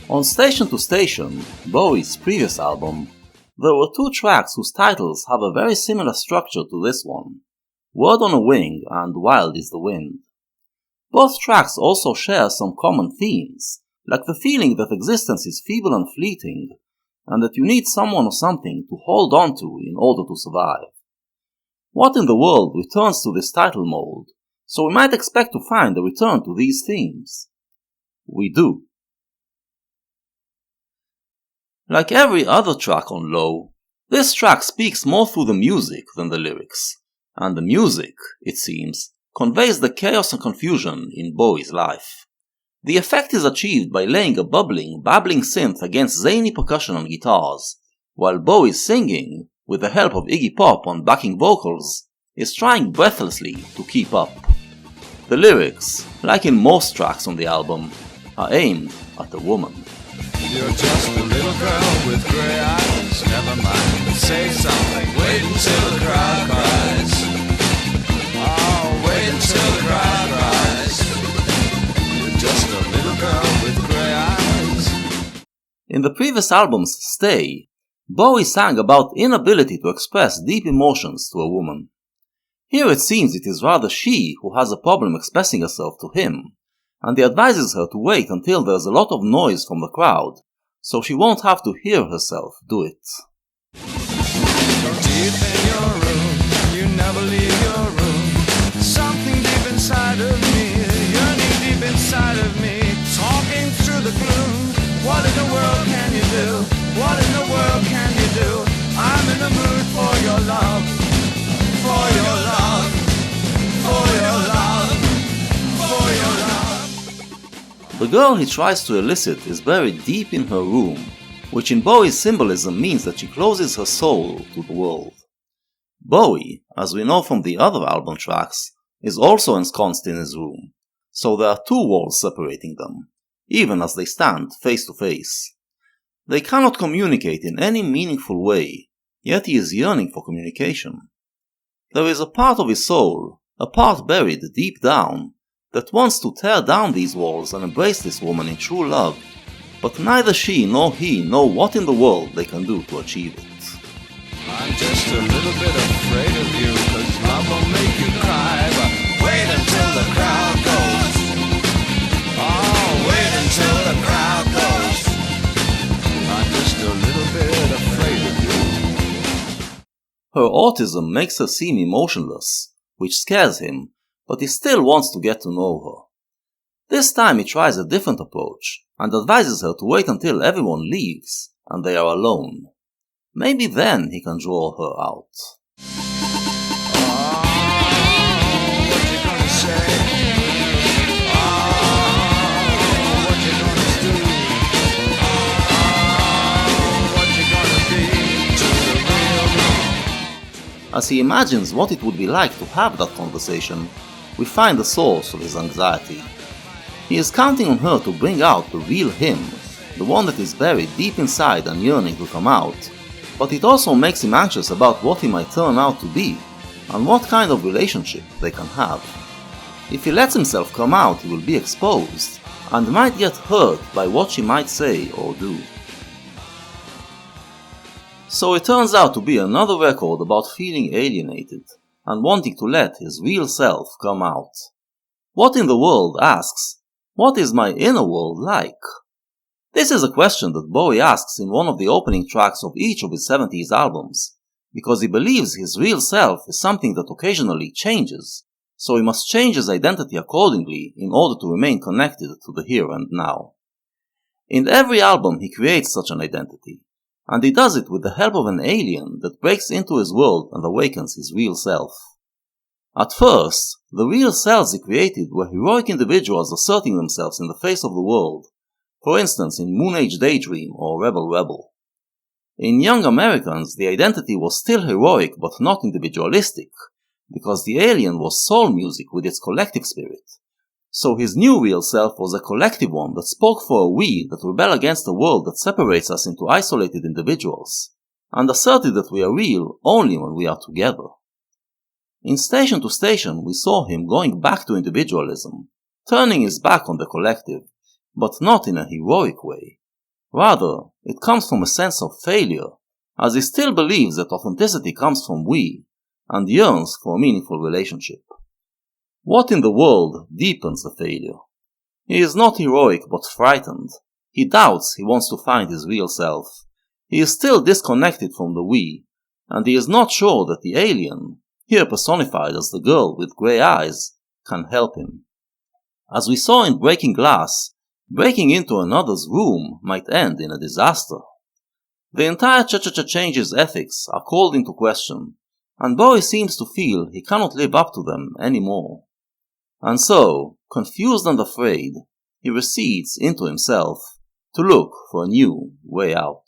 On Station to Station, Bowie's previous album, there were two tracks whose titles have a very similar structure to this one, Word on a Wing and Wild is the Wind. Both tracks also share some common themes, like the feeling that existence is feeble and fleeting, and that you need someone or something to hold on to in order to survive. What in the world returns to this title mold, so we might expect to find a return to these themes? We do. Like every other track on Low, this track speaks more through the music than the lyrics, and the music, it seems, conveys the chaos and confusion in Bowie's life. The effect is achieved by laying a bubbling, babbling synth against zany percussion on guitars, while Bowie's singing, with the help of Iggy Pop on backing vocals, is trying breathlessly to keep up. The lyrics, like in most tracks on the album, are aimed at a woman. You're just a little girl with gray eyes. Never mind, say something. Wait until the crowd cries. Oh, wait until the crowd cries. You're just a little girl with gray eyes. In the previous album's Stay, Bowie sang about inability to express deep emotions to a woman. Here it seems it is rather she who has a problem expressing herself to him, and he advises her to wait until there is a lot of noise from the crowd, so she won't have to hear herself do it. Go deep in your room, you never leave your room. Something deep inside of me, yearning deep inside of me, talking through the gloom. What in the world can you do? What in the world can you do? I'm in the mood for your love, for your love, for your love, for your love. The girl he tries to elicit is buried deep in her room, which in Bowie's symbolism means that she closes her soul to the world. Bowie, as we know from the other album tracks, is also ensconced in his room, so there are two walls separating them, even as they stand face to face. They cannot communicate in any meaningful way, yet he is yearning for communication. There is a part of his soul, a part buried deep down, that wants to tear down these walls and embrace this woman in true love, but neither she nor he know what in the world they can do to achieve it. I'm just a little bit afraid of you, 'cause love will make you cry, but wait until the crowd goes. Oh, wait until the crowd goes. I'm just a little bit afraid of you. Her autism makes her seem emotionless, which scares him, but he still wants to get to know her. This time he tries a different approach, and advises her to wait until everyone leaves, and they are alone. Maybe then he can draw her out. As he imagines what it would be like to have that conversation, we find the source of his anxiety. He is counting on her to bring out the real him, the one that is buried deep inside and yearning to come out, but it also makes him anxious about what he might turn out to be, and what kind of relationship they can have. If he lets himself come out, he will be exposed, and might get hurt by what she might say or do. So it turns out to be another record about feeling alienated, and wanting to let his real self come out. What in the world asks, what is my inner world like? This is a question that Bowie asks in one of the opening tracks of each of his 70s albums, because he believes his real self is something that occasionally changes, so he must change his identity accordingly in order to remain connected to the here and now. In every album he creates such an identity, and he does it with the help of an alien that breaks into his world and awakens his real self. At first, the real selves he created were heroic individuals asserting themselves in the face of the world, for instance in Moon Age Daydream or Rebel Rebel. In Young Americans, the identity was still heroic but not individualistic, because the alien was soul music with its collective spirit. So his new real self was a collective one that spoke for a we that rebel against a world that separates us into isolated individuals, and asserted that we are real only when we are together. In Station to Station, we saw him going back to individualism, turning his back on the collective, but not in a heroic way, Rather, it comes from a sense of failure, as he still believes that authenticity comes from we, and yearns for a meaningful relationship. What in the world deepens the failure? He is not heroic but frightened. He doubts he wants to find his real self. He is still disconnected from the we, and he is not sure that the alien, here personified as the girl with grey eyes, can help him. As we saw in Breaking Glass, breaking into another's room might end in a disaster. The entire Cha-Cha-Cha Change's ethics are called into question, and Bowie seems to feel he cannot live up to them anymore. And so, confused and afraid, he recedes into himself to look for a new way out.